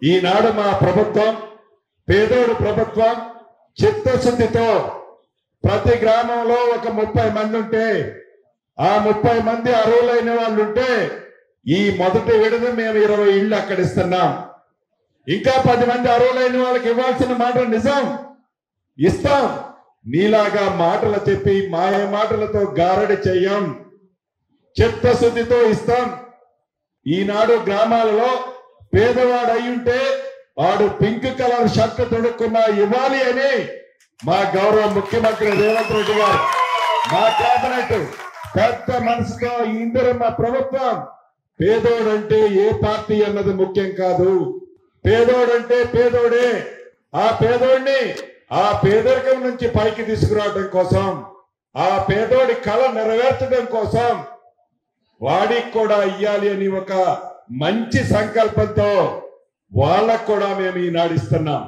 ఈనాడు మా ప్రభుత్వం పేదోడు ప్రభుత్వం చిత్తశుద్ధితో ప్రతి గ్రామంలో ఒక 30 మంది ఉంటే ఆ 30 మంది అర్హులైన వాళ్ళు ఉంటే ఈ మొదటి విడత మేము 20 ఇళ్ళు అక్కడ ఇస్తున్నాం. ఇంకా 10 మంది అర్హులైన వాళ్ళకి ఇవ్వాల్సిన మాట నిజం ఇస్తాం. నీలాగా మాటలు చెప్పి మాయ మాటలతో గారడి చెయ్యం, చిత్తశుద్ధితో ఇస్తాం. ఈనాడు గ్రామాలలో పేదవాడు అయ్యుంటే వాడు పింక్ కలర్ షర్ట్ తొడుక్కున్నా ఇవ్వాలి అని మా గౌరవ ముఖ్యమంత్రి రేవంత్ రెడ్డి గారు మా కేబినెట్ పెద్ద మనసుతో ఇందిరమ్మ ప్రభుత్వం పేదోడంటే ఏ పార్టీ అన్నది ముఖ్యం కాదు. పేదోడంటే పేదోడే. ఆ పేదోడిని ఆ పేదరికం నుంచి పైకి తీసుకురావడం కోసం, ఆ పేదోడి కళ నెరవేర్చడం కోసం వాడికి కూడా ఇయ్యాలి అని ఒక మంచి సంకల్పంతో వాళ్ళకు కూడా మేము ఈనాడు ఇస్తున్నాం.